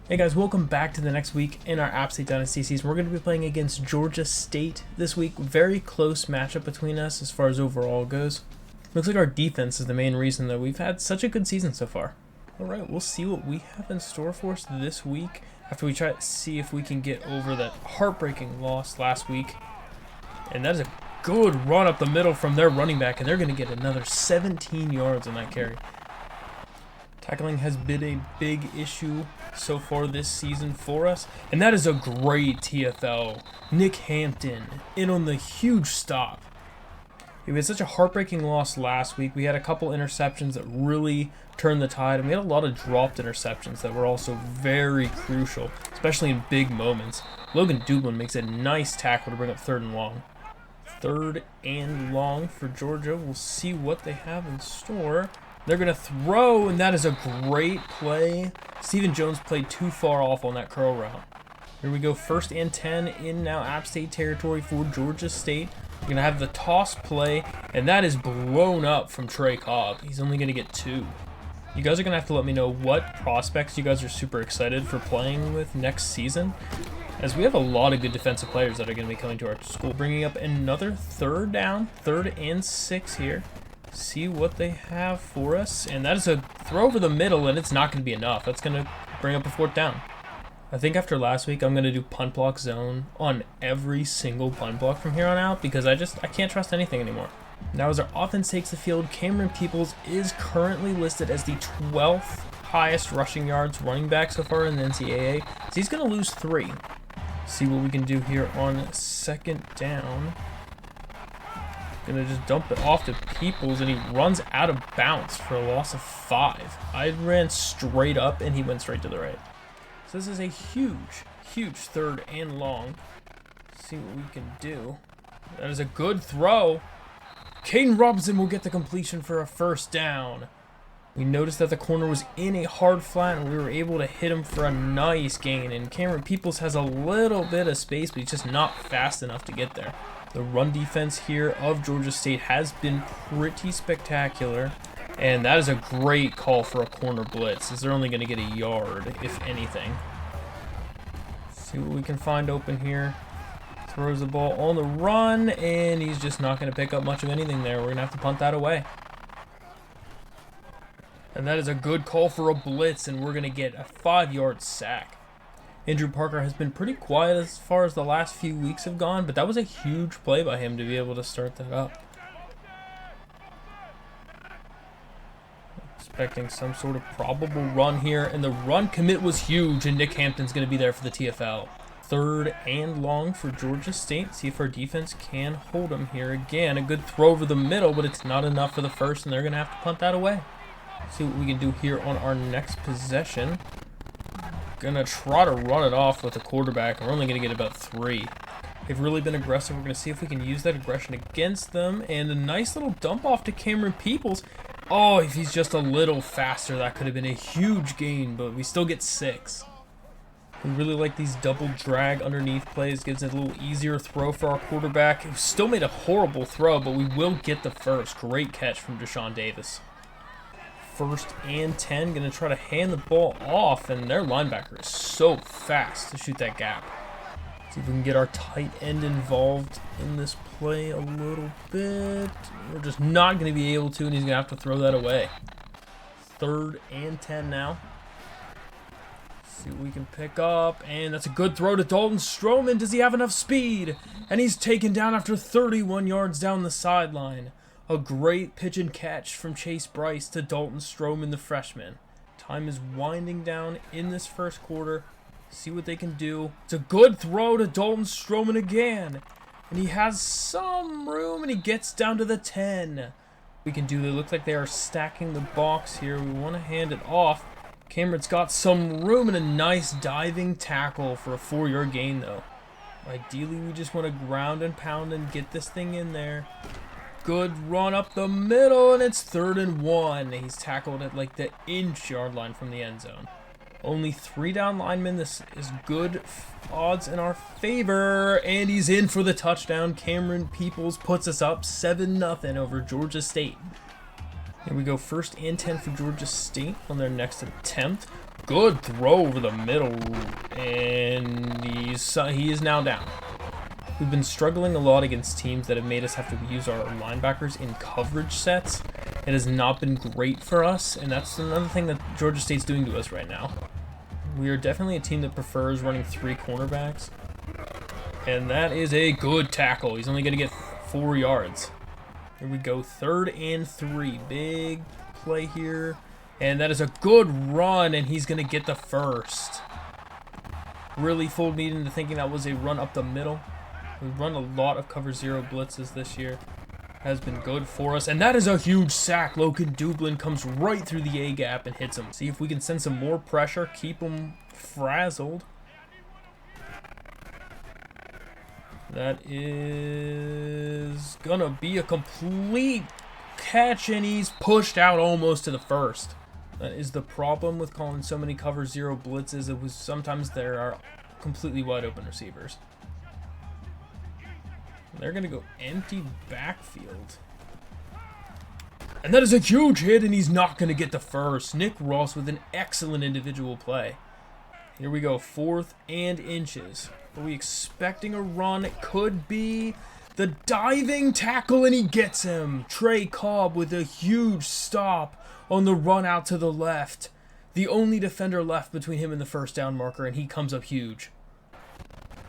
Hey guys, welcome back to the next week in our App State Dynasty season. We're going to be playing against Georgia State this week. Very close matchup between us as far as overall goes. Looks like our defense is the main reason that we've had such a good season so far. Alright, we'll see what we have in store for us this week after we try to see if we can get over that heartbreaking loss last week. And that is a good run up the middle from their running back, and they're going to get another 17 yards on that carry. Tackling has been a big issue so far this season for us, and that is a great TFL. Nick Hampton in on the huge stop. We had such a heartbreaking loss last week. We had a couple interceptions that really turned the tide, and we had a lot of dropped interceptions that were also very crucial, especially in big moments. Logan Dublin makes a nice tackle to bring up 3rd and long. 3rd and long for Georgia. We'll see what they have in store. They're going to throw, and that is a great play. Stephen Jones played too far off on that curl route. Here we go, 1st and 10 in now App State territory for Georgia State. We're going to have the toss play, and that is blown up from Trey Cobb. He's only going to get 2. You guys are going to have to let me know what prospects you guys are super excited for playing with next season, as we have a lot of good defensive players that are going to be coming to our school. Bringing up another 3rd down, 3rd and 6 here. See what they have for us, and that is a throw over the middle, and it's not going to be enough. That's going to bring up a 4th down. I think after last week, I'm going to do punt block zone on every single punt block from here on out, because I can't trust anything anymore. Now as our offense takes the field, Cameron Peoples is currently listed as the 12th highest rushing yards running back so far in the NCAA, so he's going to lose 3. See what we can do here on 2nd down. Gonna just dump it off to Peoples, and he runs out of bounds for a loss of 5. I ran straight up, and he went straight to the right. So this is a huge 3rd and long. Let's see what we can do. That is a good throw. Caden Robinson will get the completion for a 1st down. We noticed that the corner was in a hard flat, and we were able to hit him for a nice gain. And Cameron Peoples has a little bit of space, but he's just not fast enough to get there. The run defense here of Georgia State has been pretty spectacular, and that is a great call for a corner blitz, as they're only going to get a yard, if anything. See what we can find open here. Throws the ball on the run, and he's just not going to pick up much of anything there. We're going to have to punt that away. And that is a good call for a blitz, and we're going to get a 5-yard sack. Andrew Parker has been pretty quiet as far as the last few weeks have gone, but that was a huge play by him to be able to start that up. Expecting some sort of probable run here, and the run commit was huge, and Nick Hampton's going to be there for the TFL. 3rd and long for Georgia State. See if our defense can hold them here. Again, a good throw over the middle, but it's not enough for the 1st, and they're going to have to punt that away. See what we can do here on our next possession. Gonna try to run it off with the quarterback. We're only gonna get about 3. They've really been aggressive. We're gonna see if we can use that aggression against them. And a nice little dump off to Cameron Peoples. Oh, if he's just a little faster, that could have been a huge gain, but we still get 6. We really like these double drag underneath plays. Gives it a little easier throw for our quarterback. He still made a horrible throw, but we will get the 1st. Great catch from Deshaun Davis. 1st and 10, gonna try to hand the ball off, and their linebacker is so fast to shoot that gap. See if we can get our tight end involved in this play a little bit. We're just not gonna be able to, and he's gonna have to throw that away. 3rd and 10 now. See what we can pick up, and that's a good throw to Dalton Stroman. Does he have enough speed? And he's taken down after 31 yards down the sideline. A great pitch and catch from Chase Bryce to Dalton Stroman, the freshman. Time is winding down in this 1st quarter. See what they can do. It's a good throw to Dalton Stroman again. And he has some room, and he gets down to the 10. We can do. They look like they are stacking the box here. We want to hand it off. Cameron's got some room and a nice diving tackle for a 4-yard gain, though. Ideally, we just want to ground and pound and get this thing in there. Good run up the middle, and it's 3rd and 1. He's tackled at like the inch-yard line from the end zone. Only 3 down linemen. This is good odds in our favor, and he's in for the touchdown. Cameron Peoples puts us up 7-0 over Georgia State. Here we go, 1st and 10 for Georgia State on their next attempt. good throw over the middle, and he is now down. We've been struggling a lot against teams that have made us have to use our linebackers in coverage sets. It has not been great for us, and that's another thing that Georgia State's doing to us right now. We are definitely a team that prefers running 3 cornerbacks, and that is a good tackle. He's only going to get 4 yards. Here we go, 3rd and 3. Big play here. And that is a good run, and he's going to get the first. Really fooled me into thinking that was a run up the middle. We've run a lot of cover 0 blitzes this year. Has been good for us. And that is a huge sack. Logan Dublin comes right through the A-gap and hits him. See if we can send some more pressure, keep him frazzled. That is gonna be a complete catch, and he's pushed out almost to the first. That is the problem with calling so many cover 0 blitzes. It was sometimes there are completely wide open receivers. They're gonna go empty backfield. And that is a huge hit, and he's not gonna get the first. Nick Ross with an excellent individual play. Here we go, 4th and inches. Are we expecting a run? It could be the diving tackle, and he gets him. Trey Cobb with a huge stop on the run out to the left. The only defender left between him and the first down marker, and he comes up huge.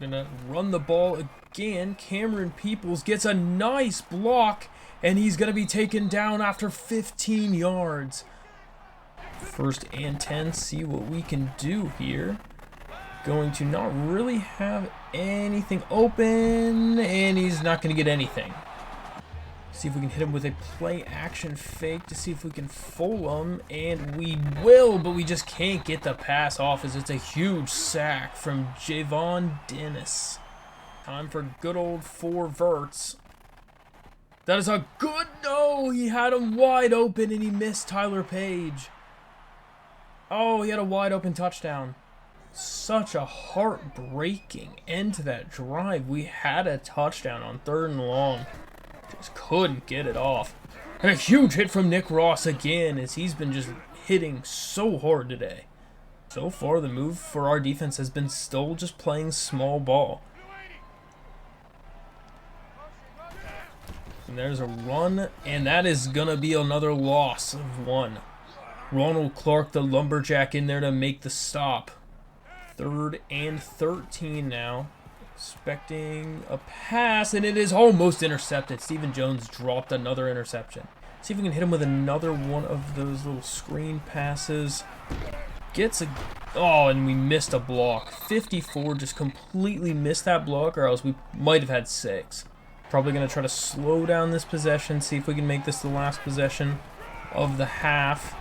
Gonna run the ball again. Cameron Peoples gets a nice block, and he's gonna be taken down after 15 yards. 1st and 10, see what we can do here. Going to not really have anything open, and he's not going to get anything. See if we can hit him with a play action fake to see if we can fool him, and we will, but we just can't get the pass off as it's a huge sack from Javon Dennis. Time for good old 4 verts. That is a good, no, he had him wide open and he missed Tyler Page. Oh, he had a wide open touchdown. Such a heartbreaking end to that drive. We had a touchdown on 3rd and long. Just couldn't get it off. And a huge hit from Nick Ross again, as he's been just hitting so hard today. So far, the move for our defense has been still just playing small ball. And there's a run, and that is going to be another loss of 1. Ronald Clark, the lumberjack, in there to make the stop. 3rd and 13 now. Expecting a pass, and it is almost intercepted. Stephen Jones dropped another interception. See if we can hit him with another one of those little screen passes. Gets a... Oh, and we missed a block. 54 just completely missed that block, or else we might have had 6. Probably going to try to slow down this possession, see if we can make this the last possession of the half.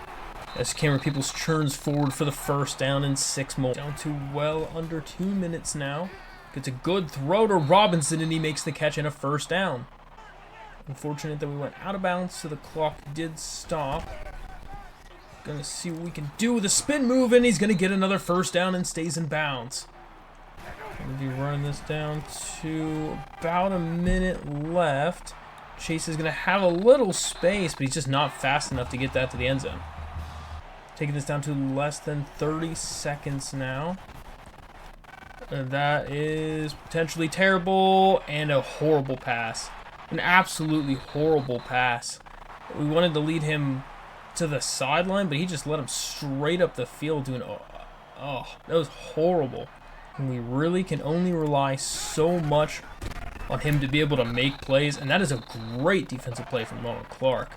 As Cameron Peoples churns forward for the first down in 6 more. Down to well under 2 minutes now. Gets a good throw to Robinson, and he makes the catch and a first down. Unfortunate that we went out of bounds, so the clock did stop. Gonna see what we can do with a spin move, and he's gonna get another first down and stays in bounds. Gonna be running this down to about a minute left. Chase is gonna have a little space, but he's just not fast enough to get that to the end zone. Taking this down to less than 30 seconds now. That is potentially terrible, and a horrible pass. An absolutely horrible pass. We wanted to lead him to the sideline, but he just let him straight up the field doing, oh, that was horrible. And we really can only rely so much on him to be able to make plays, and that is a great defensive play from Ronald Clark.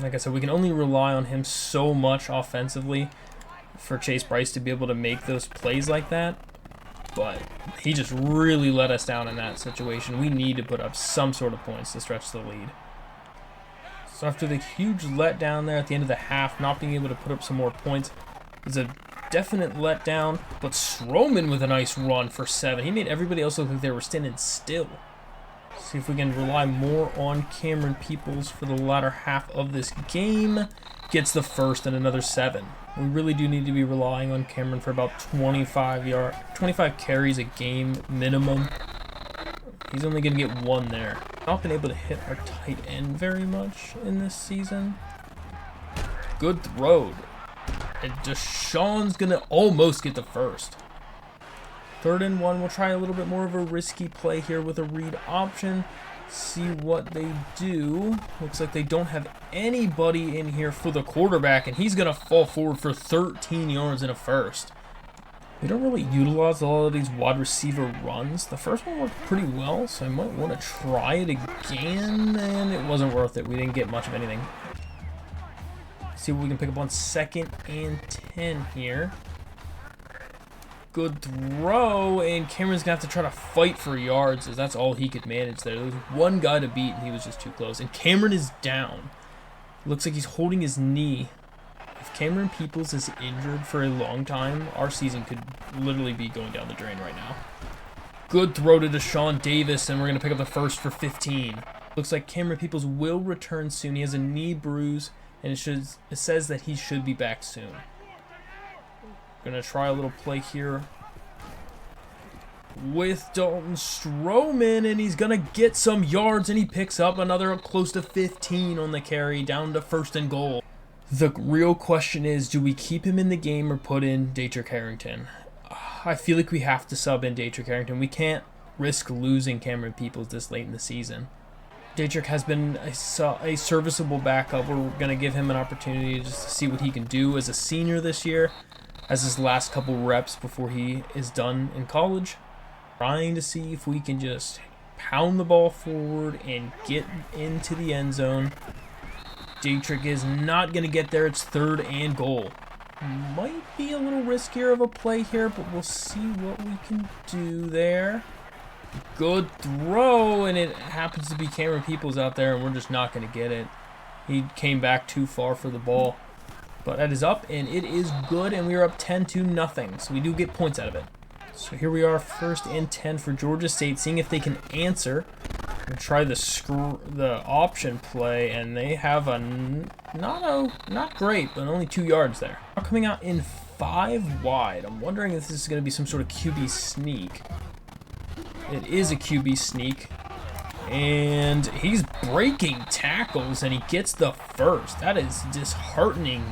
Like I said, we can only rely on him so much offensively for Chase Brice to be able to make those plays like that. But he just really let us down in that situation. We need to put up some sort of points to stretch the lead. So after the huge letdown there at the end of the half, not being able to put up some more points is a definite letdown. But Stroman with a nice run for 7. He made everybody else look like they were standing still. See if we can rely more on Cameron Peoples for the latter half of this game. Gets the first and another 7. We really do need to be relying on Cameron for about 25 carries a game minimum. He's only going to get 1 there. Not been able to hit our tight end very much in this season. Good throw. And Deshaun's going to almost get the first. 3rd and 1. We'll try a little bit more of a risky play here with a read option. See what they do. Looks like they don't have anybody in here for the quarterback, and he's going to fall forward for 13 yards and a first. We don't really utilize a lot of these wide receiver runs. The first one worked pretty well, so I might want to try it again, and it wasn't worth it. We didn't get much of anything. See what we can pick up on 2nd and 10 here. Good throw, and Cameron's going to have to try to fight for yards, as that's all he could manage there. There was one guy to beat, and he was just too close. And Cameron is down. Looks like he's holding his knee. If Cameron Peoples is injured for a long time, our season could literally be going down the drain right now. Good throw to Deshaun Davis, and we're going to pick up the first for 15. Looks like Cameron Peoples will return soon. He has a knee bruise, and it says that he should be back soon. Gonna try a little play here with Dalton Stroman, and he's gonna get some yards, and he picks up another close to 15 on the carry, down to 1st and goal. The real question is, do we keep him in the game or put in Daytrick Harrington? I feel like we have to sub in Daytrick Harrington. We can't risk losing Cameron Peoples this late in the season. Daytrick has been a serviceable backup. We're gonna give him an opportunity just to see what he can do as a senior this year, as his last couple reps before he is done in college. Trying to see if we can just pound the ball forward and get into the end zone. Daytrick is not going to get there. It's 3rd and goal. Might be a little riskier of a play here, but we'll see what we can do there. Good throw, and it happens to be Cameron Peoples out there, and we're just not going to get it. He came back too far for the ball. But that is up, and it is good, and we are up 10-0, so we do get points out of it. So here we are, 1st and 10 for Georgia State, seeing if they can answer. We'll try the option play, and they have a not great, but only 2 yards there. Now coming out in 5 wide. I'm wondering if this is going to be some sort of QB sneak. It is a QB sneak. And he's breaking tackles, and he gets the first. That is disheartening.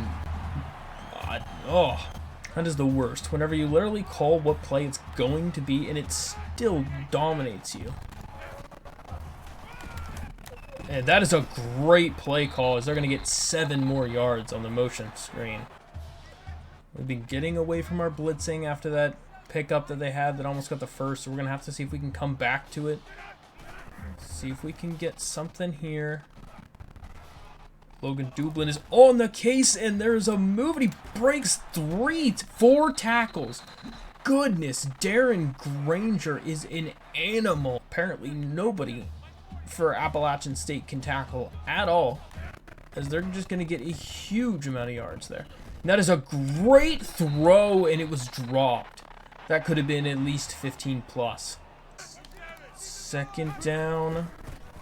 That is the worst. Whenever you literally call what play it's going to be, and it still dominates you. And that is a great play call, as they're going to get 7 more yards on the motion screen. We've been getting away from our blitzing after that pickup that they had that almost got the first, so we're going to have to see if we can come back to it. See if we can get something here. Logan Dublin is on the case, and there's a move, and he breaks 4 tackles. Goodness, Darren Granger is an animal. Apparently nobody for Appalachian State can tackle at all, as they're just going to get a huge amount of yards there. And that is a great throw, and it was dropped. That could have been at least 15 plus. 2nd down.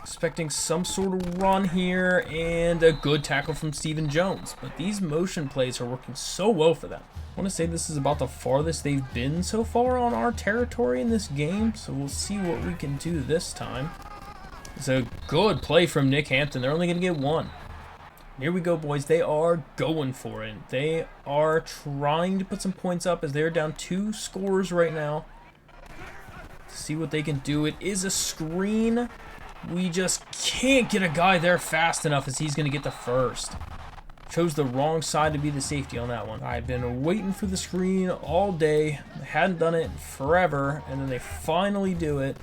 Expecting some sort of run here, and a good tackle from Stephen Jones. But these motion plays are working so well for them. I want to say this is about the farthest they've been so far on our territory in this game, so we'll see what we can do this time. It's a good play from Nick Hampton. They're only going to get 1. Here we go, boys. They are going for it. They are trying to put some points up, as they're down 2 scores right now. See what they can do. It is a screen. We just can't get a guy there fast enough, as he's going to get the first. Chose the wrong side to be the safety on that one. I've been waiting for the screen all day. They hadn't done it in forever, and then they finally do it.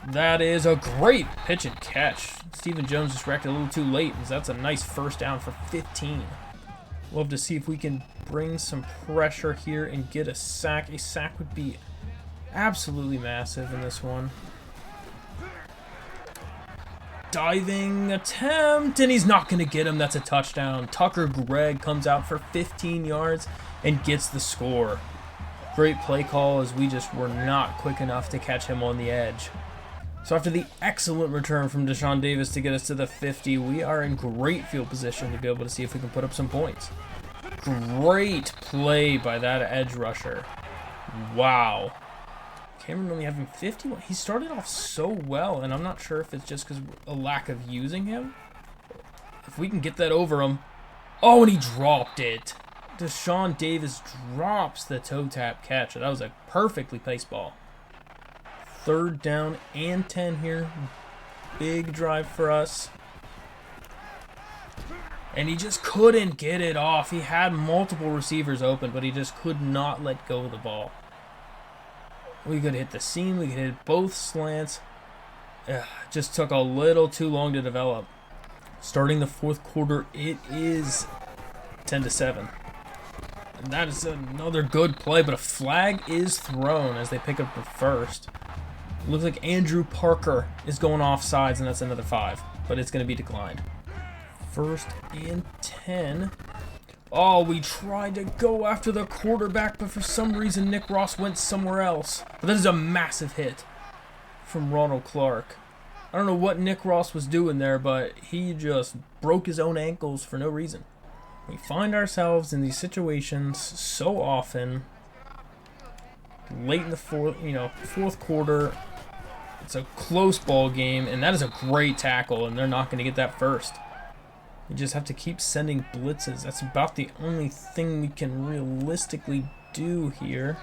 That is a great pitch and catch. Stephen Jones just reacted a little too late, as that's a nice 1st down for 15. Love to see if we can bring some pressure here and get a sack. A sack would be absolutely massive in this one. Diving attempt, and he's not going to get him. That's a touchdown. Tucker Gregg comes out for 15 yards and gets the score. Great play call, as we just were not quick enough to catch him on the edge. So after the excellent return from Deshaun Davis to get us to the 50, we are in great field position to be able to see if we can put up some points. Great play by that edge rusher. Wow. Cameron only having 51. He started off so well, and I'm not sure if it's just because a lack of using him. If we can get that over him. Oh, and he dropped it. Deshaun Davis drops the toe tap catch. That was a perfectly placed ball. 3rd down and 10 here. Big drive for us. And he just couldn't get it off. He had multiple receivers open, but he just could not let go of the ball. We could hit the seam. We could hit both slants. Just took a little too long to develop. Starting the 4th quarter, it is 10-7. And that is another good play, but a flag is thrown as they pick up the first. It looks like Andrew Parker is going offsides, and that's another 5, but it's going to be declined. 1st and 10. Oh, we tried to go after the quarterback, but for some reason Nick Ross went somewhere else. But that is a massive hit from Ronald Clark. I don't know what Nick Ross was doing there, but he just broke his own ankles for no reason. We find ourselves in these situations so often. Late in the 4th quarter. It's a close ball game, and that is a great tackle, and they're not going to get that first. We just have to keep sending blitzes. That's about the only thing we can realistically do here.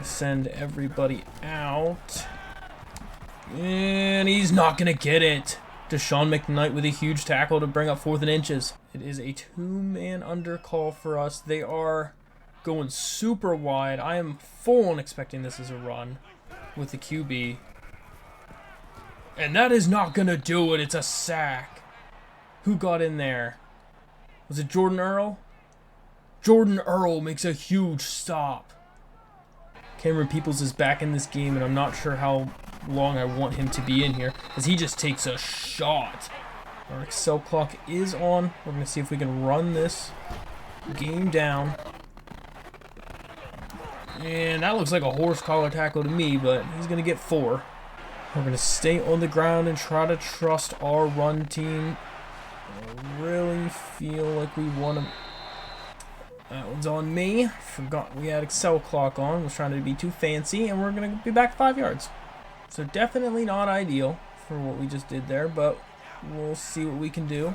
Send everybody out. And he's not going to get it. Deshaun McKnight with a huge tackle to bring up 4th and inches. It is a 2-man undercall for us. They are going super wide. I am full on expecting this as a run with the QB. And that is not going to do it. It's a sack. Who got in there? Was it Jordan Earl? Jordan Earl makes a huge stop. Cameron Peoples is back in this game, and I'm not sure how long I want him to be in here, as he just takes a shot. Our Excel clock is on. We're going to see if we can run this game down. And that looks like a horse collar tackle to me, but he's going to get 4. We're going to stay on the ground and try to trust our run team. I really feel like we want to... That one's on me. Forgot we had Excel clock on. Was trying to be too fancy, and we're going to be back 5 yards. So definitely not ideal for what we just did there, but we'll see what we can do.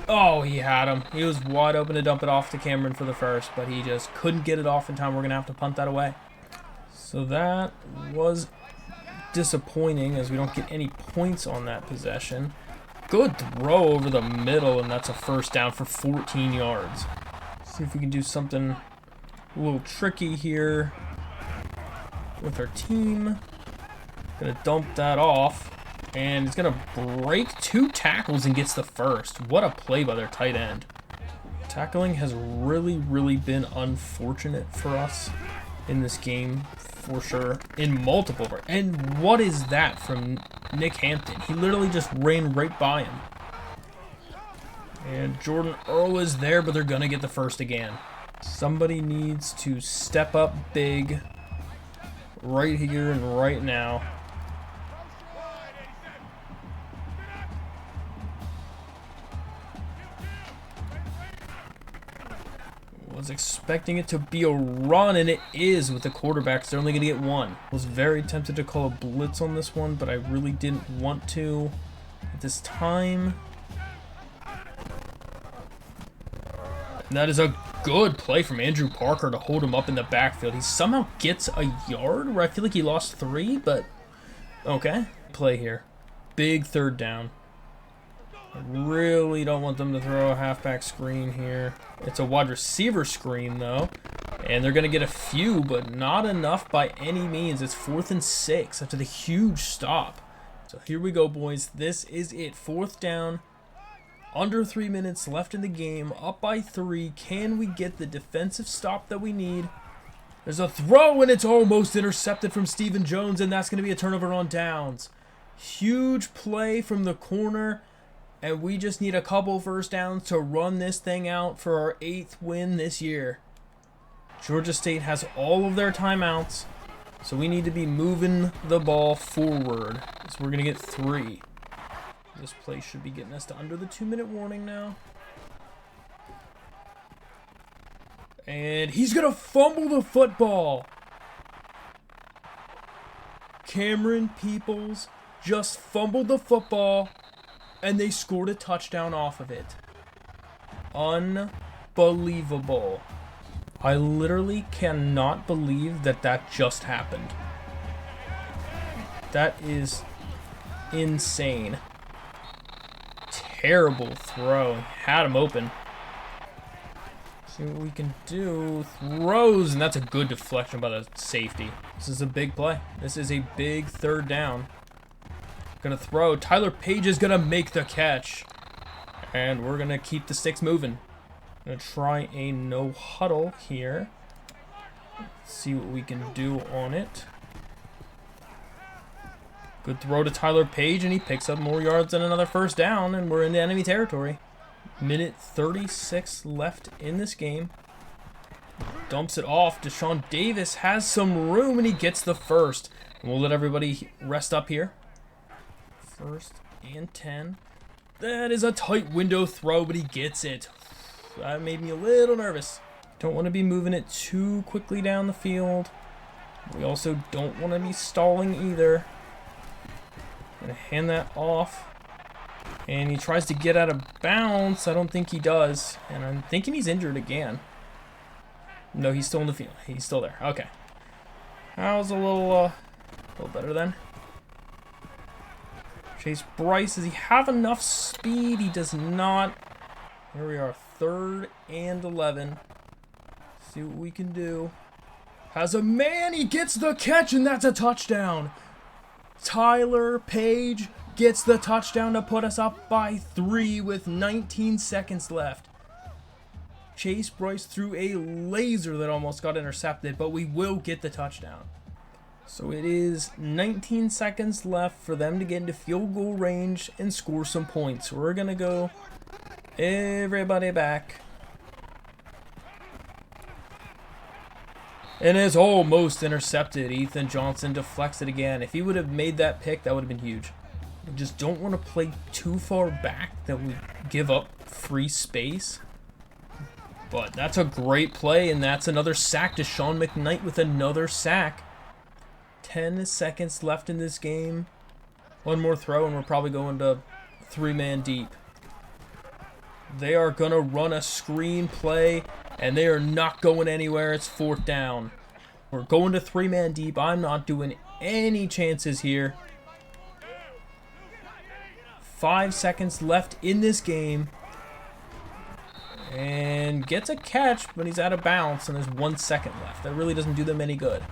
Oh, he had him. He was wide open to dump it off to Cameron for the first, but he just couldn't get it off in time. We're going to have to punt that away. So that was disappointing, as we don't get any points on that possession. Good throw over the middle, and that's a 1st down for 14 yards. See if we can do something a little tricky here with our team. Gonna dump that off, and he's gonna break 2 tackles and gets the first. What a play by their tight end. Tackling has really been unfortunate for us in this game, for sure, in multiple. And what is that from Nick Hampton? He literally just ran right by him. And Jordan Earl is there, but they're gonna get the first again. Somebody needs to step up big right here and right now. Was expecting it to be a run, and it is with the quarterbacks. They're only going to get 1. Was very tempted to call a blitz on this one, but I really didn't want to at this time. And that is a good play from Andrew Parker to hold him up in the backfield. He somehow gets a yard where I feel like he lost 3, but okay. Play here. Big 3rd down. I really don't want them to throw a halfback screen here. It's a wide receiver screen, though. And they're going to get a few, but not enough by any means. It's 4th and 6 after the huge stop. So here we go, boys. This is it. 4th down. Under 3 minutes left in the game. Up by 3. Can we get the defensive stop that we need? There's a throw, and it's almost intercepted from Stephen Jones, and that's going to be a turnover on downs. Huge play from the corner. And we just need a couple 1st downs to run this thing out for our 8th win this year. Georgia State has all of their timeouts, so we need to be moving the ball forward. So we're going to get 3. This play should be getting us to under the 2-minute warning now. And he's going to fumble the football. Cameron Peoples just fumbled the football. And they scored a touchdown off of it. Unbelievable. I literally cannot believe that that just happened. That is insane. Terrible throw. Had him open. See what we can do. Throws, and that's a good deflection by the safety. This is a big play. This is a big third down. Gonna throw. Tyler Page is gonna make the catch. And we're gonna keep the sticks moving. Gonna try a no huddle here. Let's see what we can do on it. Good throw to Tyler Page, and he picks up more yards than another first down, and we're into enemy territory. Minute 36 left in this game. Dumps it off. Deshaun Davis has some room, and he gets the first. And we'll let everybody rest up here. 1st and 10. That is a tight window throw, but he gets it. That made me a little nervous. Don't want to be moving it too quickly down the field. We also don't want to be stalling either. Gonna hand that off. And he tries to get out of bounds. I don't think he does. And I'm thinking he's injured again. No, he's still in the field. He's still there. Okay. That was a little better then. Chase Bryce, does he have enough speed? He does not. Here we are, 3rd and 11. See what we can do. Has a man, he gets the catch, and that's a touchdown. Tyler Page gets the touchdown to put us up by 3 with 19 seconds left. Chase Bryce threw a laser that almost got intercepted, but we will get the touchdown. So it is 19 seconds left for them to get into field goal range and score some points. We're going to go everybody back. And it's almost intercepted. Ethan Johnson deflects it again. If he would have made that pick, that would have been huge. We just don't want to play too far back that we give up free space. But that's a great play, and that's another sack to Sean McKnight with another sack. 10 seconds left in this game. One more throw, and we're probably going to 3-man deep. They are going to run a screen play, and they are not going anywhere. It's 4th down. We're going to 3-man deep. I'm not doing any chances here. 5 seconds left in this game. And gets a catch, but he's out of bounds, and there's 1 second left. That really doesn't do them any good.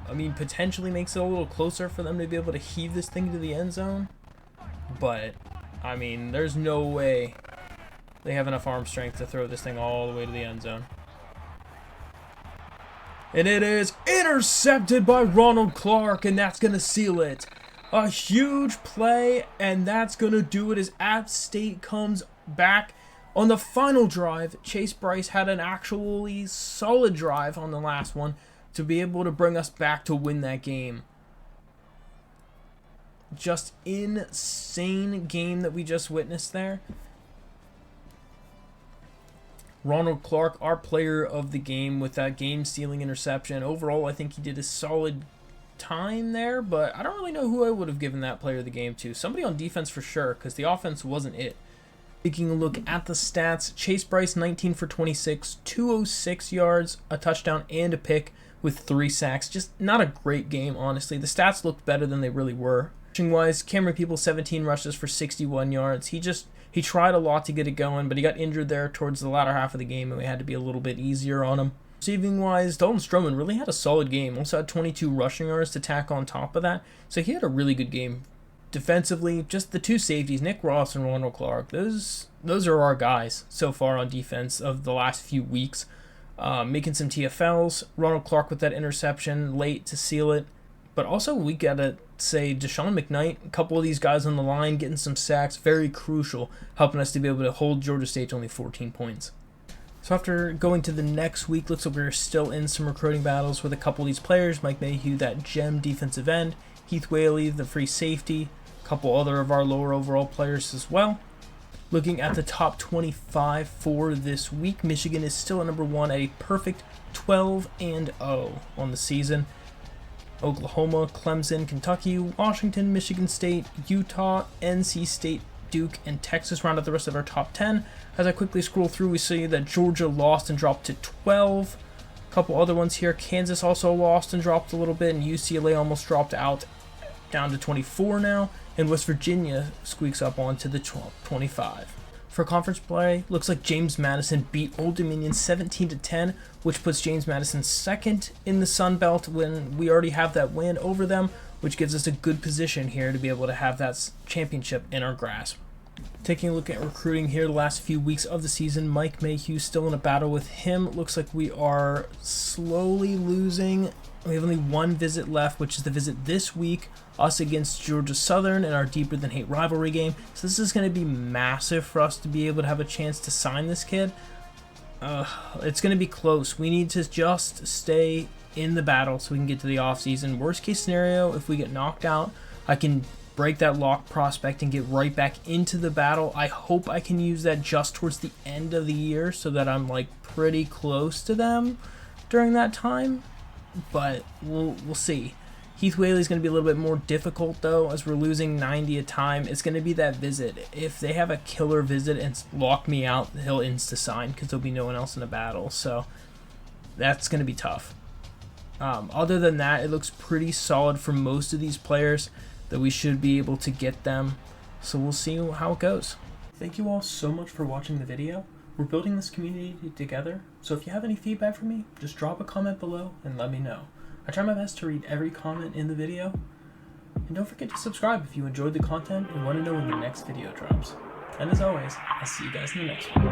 I mean, potentially makes it a little closer for them to be able to heave this thing to the end zone. But, I mean, there's no way they have enough arm strength to throw this thing all the way to the end zone. And it is intercepted by Ronald Clark, and that's going to seal it. A huge play, and that's going to do it as App State comes back. On the final drive, Chase Bryce had an actually solid drive on the last one to be able to bring us back to win that game. Just insane game that we just witnessed there. Ronald Clark, our player of the game with that game-stealing interception. Overall, I think he did a solid time there, but I don't really know who I would have given that player of the game to. Somebody on defense for sure, because the offense wasn't it. Taking a look at the stats, Chase Bryce 19 for 26, 206 yards, a touchdown, and a pick with 3 sacks. Just not a great game, honestly. The stats looked better than they really were. Rushing-wise, Cameron People 17 rushes for 61 yards. He tried a lot to get it going, but he got injured there towards the latter half of the game, and we had to be a little bit easier on him. Receiving-wise, Dalton Stroman really had a solid game. Also had 22 rushing yards to tack on top of that, so he had a really good game. Defensively, just the 2 safeties, Nick Ross and Ronald Clark, those are our guys so far on defense of the last few weeks. Making some TFLs, Ronald Clark with that interception late to seal it. But also, we got to say, Deshaun McKnight, a couple of these guys on the line, getting some sacks, very crucial, helping us to be able to hold Georgia State to only 14 points. So after going to the next week, looks like we're still in some recruiting battles with a couple of these players. Mike Mayhew, that gem defensive end. Heath Whaley, the free safety. A couple other of our lower overall players as well. Looking at the top 25 for this week, Michigan is still at number 1 at a perfect 12-0 on the season. Oklahoma, Clemson, Kentucky, Washington, Michigan State, Utah, NC State, Duke, and Texas round out the rest of our top 10. As I quickly scroll through, we see that Georgia lost and dropped to 12. A couple other ones here. Kansas also lost and dropped a little bit, and UCLA almost dropped out down to 24 now. And West Virginia squeaks up onto the 25. For conference play, looks like James Madison beat Old Dominion 17-10, which puts James Madison second in the Sun Belt when we already have that win over them, which gives us a good position here to be able to have that championship in our grasp. Taking a look at recruiting here the last few weeks of the season, Mike Mayhew still in a battle with him. Looks like we are slowly losing. We have only one visit left, which is the visit this week, us against Georgia Southern in our Deeper Than Hate rivalry game. So this is going to be massive for us to be able to have a chance to sign this kid. It's going to be close. We need to just stay in the battle so we can get to the offseason. Worst case scenario, if we get knocked out, I can break that lock prospect and get right back into the battle. I hope I can use that just towards the end of the year so that I'm like pretty close to them during that time. But we'll see. Heath Whaley's going to be a little bit more difficult, though, as we're losing 90 a time. It's going to be that visit. If they have a killer visit and lock me out, he'll insta-sign because there'll be no one else in the battle. So that's going to be tough. Other than that, it looks pretty solid for most of these players that we should be able to get them. So we'll see how it goes. Thank you all so much for watching the video. We're building this community together, so if you have any feedback for me, just drop a comment below and let me know. I try my best to read every comment in the video. And don't forget to subscribe if you enjoyed the content and want to know when the next video drops. And as always, I'll see you guys in the next one.